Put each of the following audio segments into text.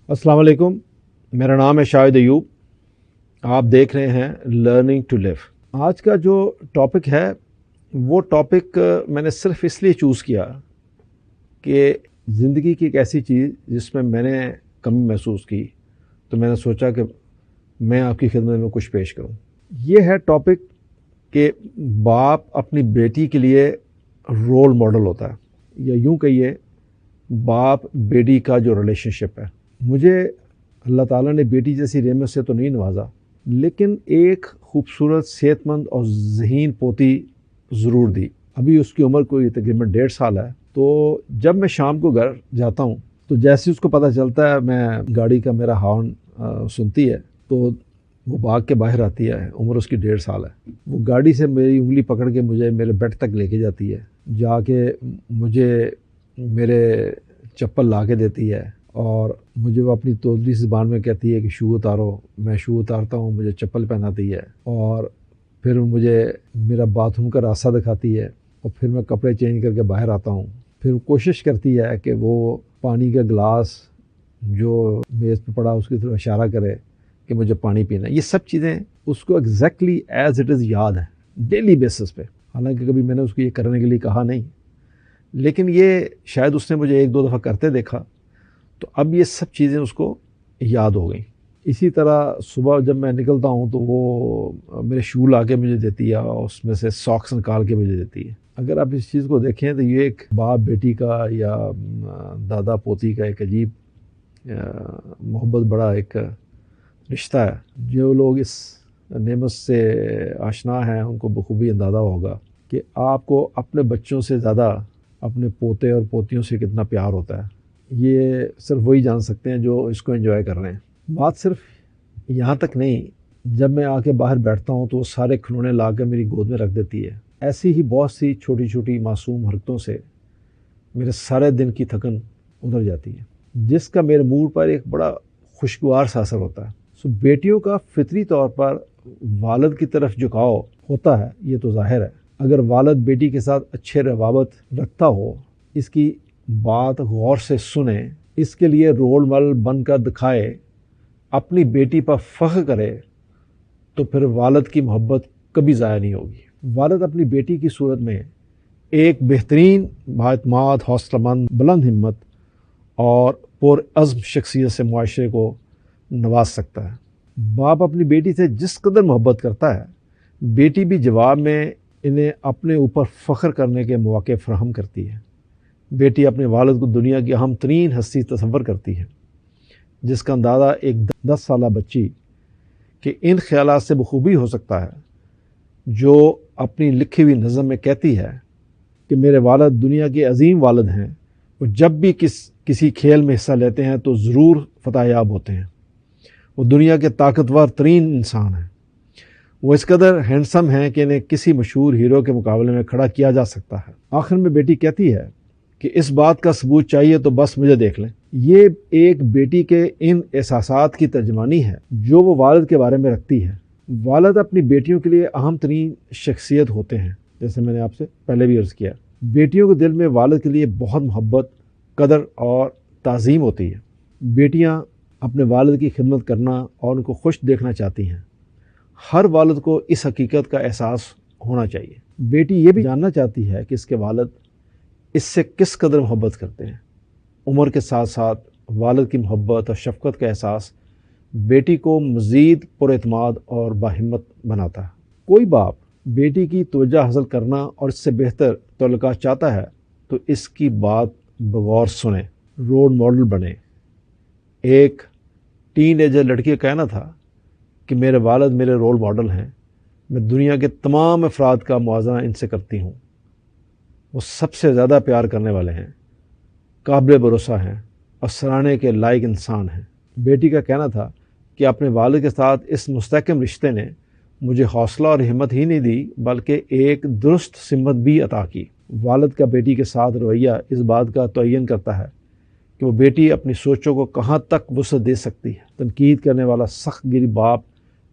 السلام علیکم، میرا نام ہے شاہد ایوب. آپ دیکھ رہے ہیں لرننگ ٹو لیو. آج کا جو ٹاپک ہے وہ ٹاپک میں نے صرف اس لیے چوز کیا کہ زندگی کی ایک ایسی چیز جس میں نے کمی محسوس کی، تو میں نے سوچا کہ میں آپ کی خدمت میں کچھ پیش کروں. یہ ہے ٹاپک کہ باپ اپنی بیٹی کے لیے رول ماڈل ہوتا ہے، یا یوں کہیے باپ بیٹی کا جو ریلیشن شپ ہے. مجھے اللہ تعالیٰ نے بیٹی جیسی نعمت سے تو نہیں نوازا، لیکن ایک خوبصورت صحت مند اور ذہین پوتی ضرور دی. ابھی اس کی عمر کوئی تقریباً 1.5 سال ہے. تو جب میں شام کو گھر جاتا ہوں تو جیسے اس کو پتہ چلتا ہے، میں گاڑی کا میرا ہارن سنتی ہے تو وہ بھاگ کے باہر آتی ہے. عمر اس کی 1.5 سال ہے. وہ گاڑی سے میری انگلی پکڑ کے مجھے میرے بیڈ تک لے کے جاتی ہے، جا کے مجھے میرے چپل لا کے دیتی ہے، اور مجھے وہ اپنی توتلی زبان میں کہتی ہے کہ شو اتارو. میں شو اتارتا ہوں، مجھے چپل پہناتی ہے، اور پھر مجھے میرا باتھ روم کا راستہ دکھاتی ہے، اور پھر میں کپڑے چینج کر کے باہر آتا ہوں. پھر کوشش کرتی ہے کہ وہ پانی کا گلاس جو میز پہ پڑا اس کی طرف اشارہ کرے کہ مجھے پانی پینا ہے. یہ سب چیزیں اس کو ایگزیکٹلی ایز اٹ از یاد ہیں ڈیلی بیسس پہ. حالانکہ کبھی میں نے اس کو یہ کرنے کے لیے کہا نہیں، لیکن یہ شاید اس نے مجھے 1-2 دفعہ کرتے دیکھا، تو اب یہ سب چیزیں اس کو یاد ہو گئیں. اسی طرح صبح جب میں نکلتا ہوں تو وہ میرے شو لا کے مجھے دیتی ہے، اور اس میں سے ساکس نکال کے مجھے دیتی ہے. اگر آپ اس چیز کو دیکھیں تو یہ ایک باپ بیٹی کا یا دادا پوتی کا ایک عجیب محبت بڑا ایک رشتہ ہے. جو لوگ اس نعمت سے آشنا ہیں ان کو بخوبی اندازہ ہوگا کہ آپ کو اپنے بچوں سے زیادہ اپنے پوتے اور پوتیوں سے کتنا پیار ہوتا ہے. یہ صرف وہی جان سکتے ہیں جو اس کو انجوائے کر رہے ہیں. بات صرف یہاں تک نہیں، جب میں آ کے باہر بیٹھتا ہوں تو وہ سارے کھلونے لا کے میری گود میں رکھ دیتی ہے. ایسی ہی بہت سی چھوٹی چھوٹی معصوم حرکتوں سے میرے سارے دن کی تھکن اتر جاتی ہے، جس کا میرے موڈ پر ایک بڑا خوشگوار سا اثر ہوتا ہے. بیٹیوں کا فطری طور پر والد کی طرف جھکاؤ ہوتا ہے، یہ تو ظاہر ہے. اگر والد بیٹی کے ساتھ اچھے روابط رکھتا ہو، اس کی بات غور سے سنے، اس کے لیے رول ماڈل بن کر دکھائے، اپنی بیٹی پر فخر کرے، تو پھر والد کی محبت کبھی ضائع نہیں ہوگی. والد اپنی بیٹی کی صورت میں ایک بہترین بااعتماد، حوصلہ مند، بلند ہمت اور پرعزم شخصیت سے معاشرے کو نواز سکتا ہے. باپ اپنی بیٹی سے جس قدر محبت کرتا ہے، بیٹی بھی جواب میں انہیں اپنے اوپر فخر کرنے کے مواقع فراہم کرتی ہے. بیٹی اپنے والد کو دنیا کی اہم ترین ہستی تصور کرتی ہے، جس کا اندازہ ایک 10 سالہ بچی کے ان خیالات سے بخوبی ہو سکتا ہے جو اپنی لکھی ہوئی نظم میں کہتی ہے کہ میرے والد دنیا کے عظیم والد ہیں. وہ جب بھی کسی کھیل میں حصہ لیتے ہیں تو ضرور فتح یاب ہوتے ہیں. وہ دنیا کے طاقتور ترین انسان ہیں. وہ اس قدر ہینڈسم ہیں کہ انہیں کسی مشہور ہیرو کے مقابلے میں کھڑا کیا جا سکتا ہے. آخر میں بیٹی کہتی ہے کہ اس بات کا ثبوت چاہیے تو بس مجھے دیکھ لیں. یہ ایک بیٹی کے ان احساسات کی ترجمانی ہے جو وہ والد کے بارے میں رکھتی ہے. والد اپنی بیٹیوں کے لیے اہم ترین شخصیت ہوتے ہیں، جیسے میں نے آپ سے پہلے بھی عرض کیا. بیٹیوں کے دل میں والد کے لیے بہت محبت، قدر اور تعظیم ہوتی ہے. بیٹیاں اپنے والد کی خدمت کرنا اور ان کو خوش دیکھنا چاہتی ہیں. ہر والد کو اس حقیقت کا احساس ہونا چاہیے. بیٹی یہ بھی جاننا چاہتی ہے کہ اس کے والد اس سے کس قدر محبت کرتے ہیں. عمر کے ساتھ ساتھ والد کی محبت اور شفقت کا احساس بیٹی کو مزید پراعتماد اور باہمت بناتا ہے. کوئی باپ بیٹی کی توجہ حاصل کرنا اور اس سے بہتر تعلقات چاہتا ہے تو اس کی بات بغور سنیں، رول ماڈل بنے. ایک ٹین ایجر لڑکی کا کہنا تھا کہ میرے والد میرے رول ماڈل ہیں. میں دنیا کے تمام افراد کا موازنہ ان سے کرتی ہوں. وہ سب سے زیادہ پیار کرنے والے ہیں، قابل بھروسہ ہیں اور سراہنے کے لائق انسان ہیں. بیٹی کا کہنا تھا کہ اپنے والد کے ساتھ اس مستحکم رشتے نے مجھے حوصلہ اور ہمت ہی نہیں دی بلکہ ایک درست سمت بھی عطا کی. والد کا بیٹی کے ساتھ رویہ اس بات کا تعین کرتا ہے کہ وہ بیٹی اپنی سوچوں کو کہاں تک وسعت دے سکتی ہے. تنقید کرنے والا سخت گیر باپ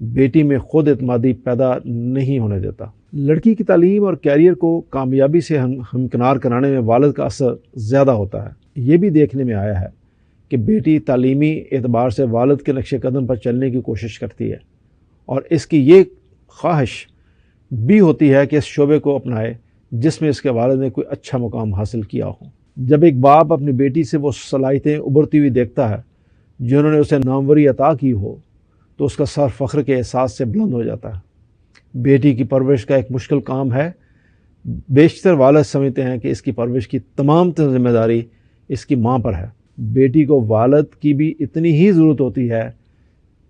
بیٹی میں خود اعتمادی پیدا نہیں ہونے دیتا۔ لڑکی کی تعلیم اور کیریئر کو کامیابی سے ہمکنار کرانے میں والد کا اثر زیادہ ہوتا ہے۔ یہ بھی دیکھنے میں آیا ہے کہ بیٹی تعلیمی اعتبار سے والد کے نقش قدم پر چلنے کی کوشش کرتی ہے اور اس کی یہ خواہش بھی ہوتی ہے کہ اس شعبے کو اپنائے جس میں اس کے والد نے کوئی اچھا مقام حاصل کیا ہو۔ جب ایک باپ اپنی بیٹی سے وہ صلاحیتیں ابھرتی ہوئی دیکھتا ہے جنہوں نے اسے ناموری عطا کی ہو تو اس کا سر فخر کے احساس سے بلند ہو جاتا ہے۔ بیٹی کی پرورش کا ایک مشکل کام ہے۔ بیشتر والد سمجھتے ہیں کہ اس کی پرورش کی تمام ذمہ داری اس کی ماں پر ہے۔ بیٹی کو والد کی بھی اتنی ہی ضرورت ہوتی ہے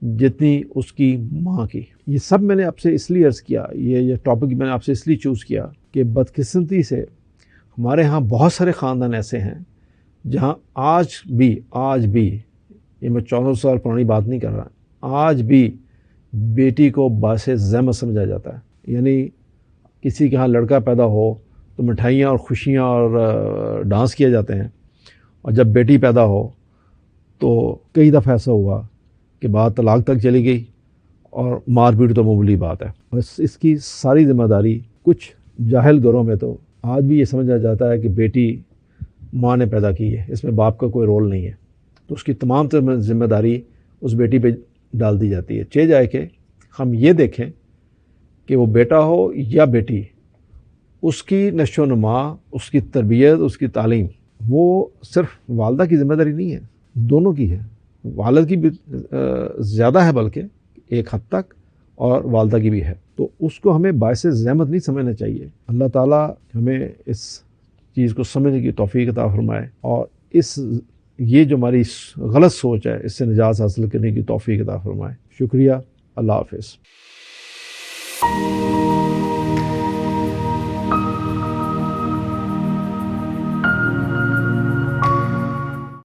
جتنی اس کی ماں کی۔ یہ سب میں نے آپ سے اس لیے عرض کیا، یہ ٹاپک میں نے آپ سے اس لیے چوز کیا کہ بدقسمتی سے ہمارے ہاں بہت سارے خاندان ایسے ہیں جہاں آج بھی یہ میں 14 سال پرانی بات نہیں کر رہا، آج بھی بیٹی کو باعث زحمت سمجھا جاتا ہے۔ یعنی کسی کے ہاں لڑکا پیدا ہو تو مٹھائیاں اور خوشیاں اور ڈانس کیے جاتے ہیں، اور جب بیٹی پیدا ہو تو کئی دفعہ ایسا ہوا کہ بات طلاق تک چلی گئی اور مار پیٹ تو معمولی بات ہے۔ بس اس کی ساری ذمہ داری کچھ جاہل گھروں میں تو آج بھی یہ سمجھا جاتا ہے کہ بیٹی ماں نے پیدا کی ہے، اس میں باپ کا کوئی رول نہیں ہے، تو اس کی تمام ذمہ داری اس بیٹی پہ ڈال دی جاتی ہے۔ چہ جائے کہ ہم یہ دیکھیں کہ وہ بیٹا ہو یا بیٹی، اس کی نشو و نما، اس کی تربیت، اس کی تعلیم وہ صرف والدہ کی ذمہ داری نہیں ہے، دونوں کی ہے۔ والد کی بھی زیادہ ہے بلکہ ایک حد تک، اور والدہ کی بھی ہے، تو اس کو ہمیں باعث زحمت نہیں سمجھنا چاہیے۔ اللہ تعالیٰ ہمیں اس چیز کو سمجھنے کی توفیق عطا فرمائے اور یہ جو ہماری غلط سوچ ہے اس سے نجات حاصل کرنے کی توفیق عطا فرمائے۔ شکریہ، اللہ حافظ۔